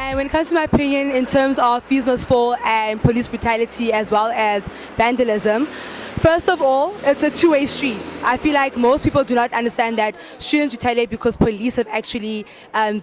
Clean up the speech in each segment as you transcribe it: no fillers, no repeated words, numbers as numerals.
And when it comes to my opinion in terms of fees must fall and police brutality as well as vandalism, first of all, it's a two-way street. I feel like most people do not understand that students retaliate because police have actually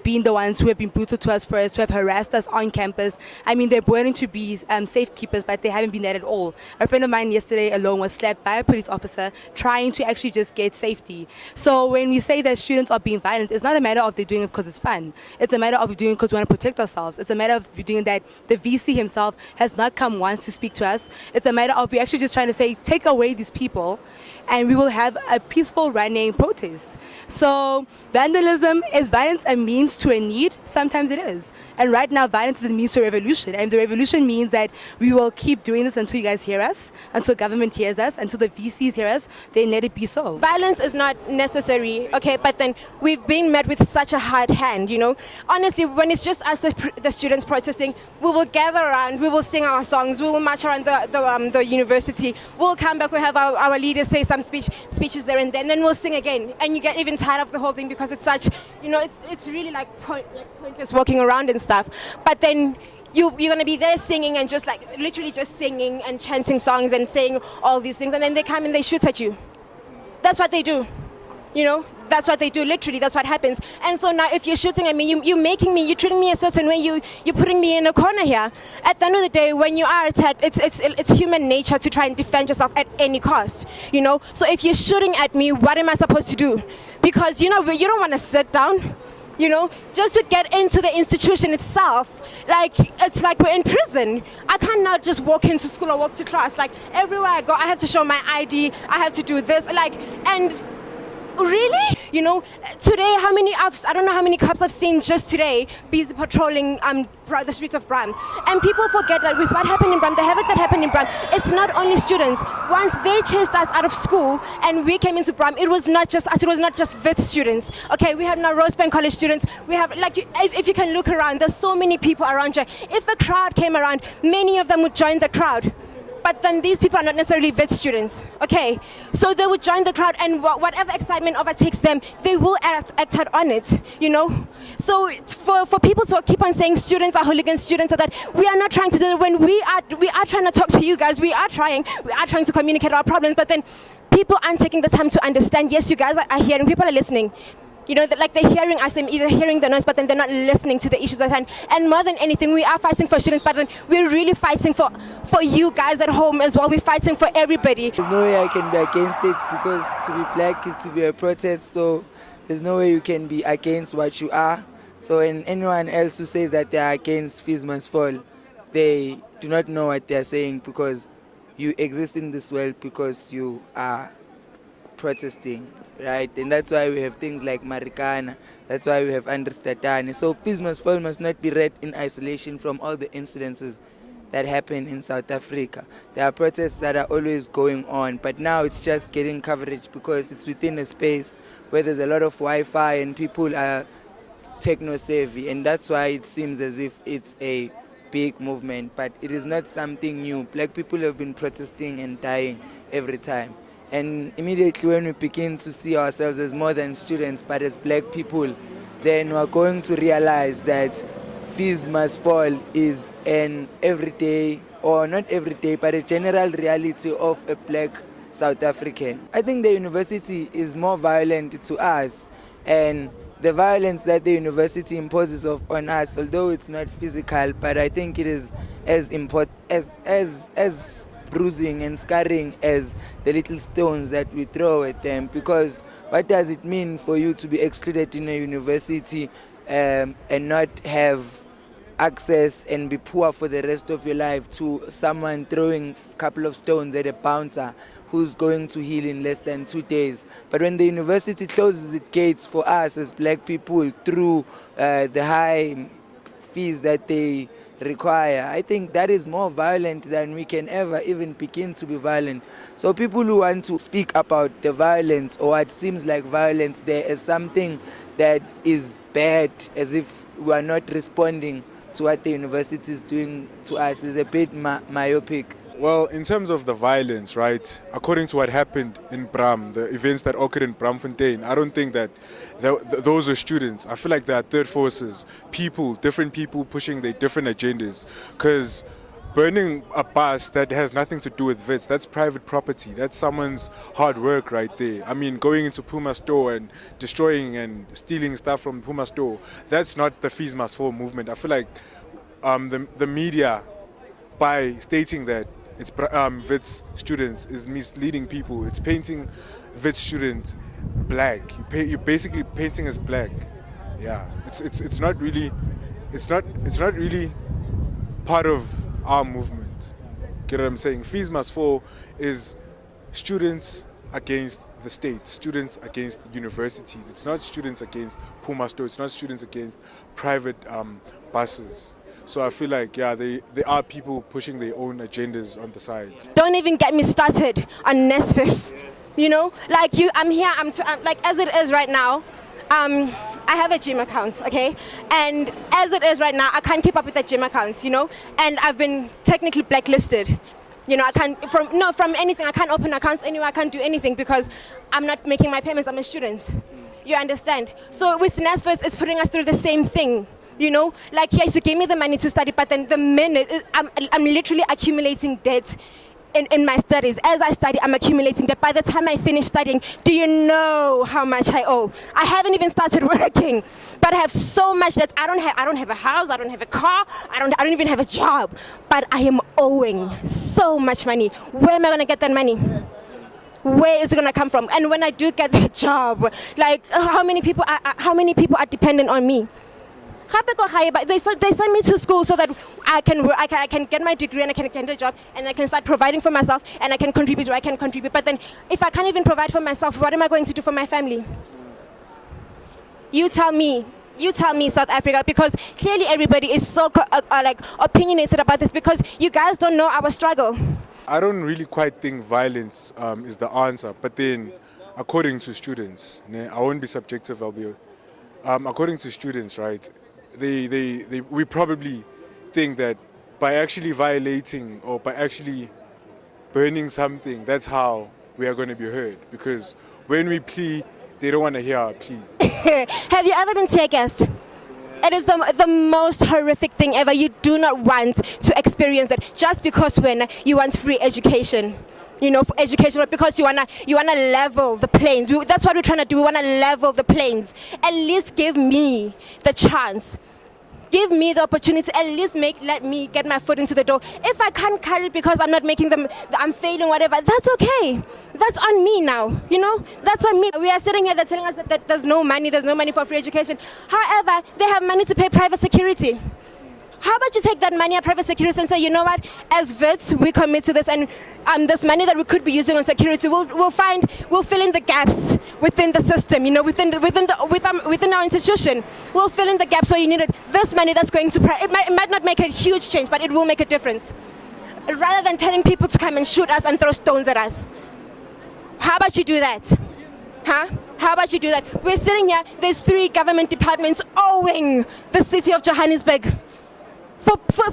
been the ones who have been brutal to us first, who have harassed us on campus. I mean, they're burning to be safekeepers, but they haven't been that at all. A friend of mine yesterday alone was slapped by a police officer trying to actually just get safety. So when we say that students are being violent, it's not a matter of they're doing it because it's fun. It's a matter of doing it because we want to protect ourselves. It's a matter of doing that the VC himself has not come once to speak to us. It's a matter of we're actually just trying to say, take away these people and we will have a peaceful running protest. So vandalism, is violence a means to a need? Sometimes it is. And right now violence is a means to a revolution. And the revolution means that we will keep doing this until you guys hear us, until government hears us, until the VCs hear us, then let it be so. Violence is not necessary, okay, but then we've been met with such a hard hand, you know. Honestly, when it's just us, the students protesting, we will gather around, we will sing our songs, we will march around the university, we'll come back, we'll have our leaders say some speeches there and then we'll sing again. And you get even tired of the whole thing because it's such, you know, it's really like pointless walking around and stuff. But then you're going to be there singing and just like literally just singing and chanting songs and saying all these things, and then they come and they shoot at you. That's what they do, you know. That's what they do, literally, that's what happens. And so now if you're shooting at me, you're treating me a certain way, you're putting me in a corner here. At the end of the day, when you are attacked, it's human nature to try and defend yourself at any cost, you know. So if you're shooting at me, what am I supposed to do? Because, you know, you don't want to sit down, you know, just to get into the institution itself. Like, it's like we're in prison. I can't now just walk into school or walk to class. Like, everywhere I go, I have to show my ID, I have to do this, like, and really? You know, today, I don't know how many cops I've seen just today busy patrolling the streets of Bram. And people forget that with what happened in Bram, the havoc that happened in Bram, it's not only students. Once they chased us out of school and we came into Bram, it was not just us, it was not just Wits students. Okay, we have now Rosebank College students. We have, like, if you can look around, there's so many people around you. If a crowd came around, many of them would join the crowd. But then these people are not necessarily Wits students, okay? So they would join the crowd and whatever excitement overtakes them, they will act out on it, you know? So for people to keep on saying students are hooligans, students are that, we are not trying to do that. When we are trying to talk to you guys, we are trying to communicate our problems, but then people aren't taking the time to understand. Yes, you guys are hearing, people are listening. You know, like they're hearing us, they're either hearing the noise, but then they're not listening to the issues at hand. And more than anything, we are fighting for students, but then we're really fighting for you guys at home as well. We're fighting for everybody. There's no way I can be against it, because to be black is to be a protest, so there's no way you can be against what you are. So when anyone else who says that they are against fees must fall, they do not know what they are saying, because you exist in this world because you are protesting, right? And that's why we have things like Marikana, that's why we have Understatani. So fees must fall must not be read in isolation from all the incidences that happen in South Africa. There are protests that are always going on, but now it's just getting coverage because it's within a space where there's a lot of Wi-Fi and people are techno-savvy, and that's why it seems as if it's a big movement, but it is not something new. Black people have been protesting and dying every time. And immediately when we begin to see ourselves as more than students, but as black people, then we're going to realize that fees must fall is an everyday, or not everyday, but a general reality of a black South African. I think the university is more violent to us, and the violence that the university imposes on us, although it's not physical, but I think it is as bruising and scarring as the little stones that we throw at them. Because what does it mean for you to be excluded in a university and not have access and be poor for the rest of your life to someone throwing a couple of stones at a bouncer who's going to heal in less than 2 days? But when the university closes its gates for us as black people through the high fees that they require, I think that is more violent than we can ever even begin to be violent. So people who want to speak about the violence or what seems like violence there as something that is bad, as if we are not responding to what the university is doing to us, is a bit myopic. Well, in terms of the violence, right, according to what happened in Bram, the events that occurred in Bramfontein, I don't think that those are students. I feel like they are third forces, different people pushing their different agendas. Because burning a bus that has nothing to do with Wits, that's private property. That's someone's hard work right there. I mean, going into Puma store and destroying and stealing stuff from Puma store, that's not the Fees Must Fall movement. I feel like the media, by stating that it's Wits students, is misleading people. It's painting Wits students black. You're basically painting as black. Yeah, it's not really part of our movement. Get what I'm saying? Fees Must Fall is students against the state, students against universities. It's not students against Puma store. It's not students against private buses. So I feel like, yeah, there are people pushing their own agendas on the side. Don't even get me started on Nesfis. You know, like I'm here, I'm like, as it is right now, I have a gym account, okay? And as it is right now, I can't keep up with the gym accounts, you know? And I've been technically blacklisted. You know, I can't, from anything, I can't open accounts anywhere, I can't do anything because I'm not making my payments, I'm a student. You understand? So with Nesfis, it's putting us through the same thing. You know, like, yes, you gave me the money to study, but then the minute, I'm literally accumulating debt in my studies. As I study, I'm accumulating debt. By the time I finish studying, do you know how much I owe? I haven't even started working, but I have so much that I don't have a house, I don't have a car, I don't even have a job, but I am owing so much money. Where am I gonna get that money? Where is it gonna come from? And when I do get the job, like, how many people are dependent on me? They send me to school so that I can get my degree and I can get a job and I can start providing for myself and I can contribute where I can contribute. But then if I can't even provide for myself, what am I going to do for my family? You tell me, South Africa, because clearly everybody is so like opinionated about this because you guys don't know our struggle. I don't really quite think violence is the answer, but then according to students, I won't be subjective, according to students, right, we probably think that by actually violating or by actually burning something, that's how we are going to be heard. Because when we plea, they don't want to hear our plea. Have you ever been tear gassed? It is the most horrific thing ever. You do not want to experience it just because when you want free education. You know, for education, because you wanna level the plains. That's what we're trying to do. We wanna level the plains. At least give me the chance. Give me the opportunity. At least let me get my foot into the door. If I can't cut it because I'm not making them, I'm failing, whatever. That's okay. That's on me now. You know, that's on me. We are sitting here. They're telling us that there's no money. There's no money for free education. However, they have money to pay private security. How about you take that money at private security and say, you know what, as Wits, we commit to this, and this money that we could be using on security, we'll fill in the gaps within the system, you know, within our institution. We'll fill in the gaps where you need it. This money that's going to, it might not make a huge change, but it will make a difference. Rather than telling people to come and shoot us and throw stones at us. How about you do that? Huh? How about you do that? We're sitting here, there's 3 government departments owing the city of Johannesburg.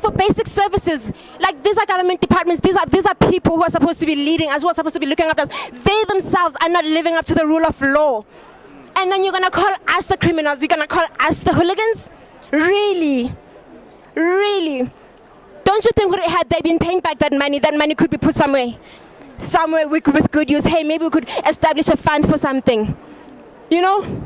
For basic services. Like, these are government departments, these are people who are supposed to be leading us, who are supposed to be looking after us. They themselves are not living up to the rule of law. And then you're gonna call us the criminals, you're gonna call us the hooligans? Really? Really? Don't you think had they been paying back that money could be put somewhere with good use? Hey, maybe we could establish a fund for something. You know?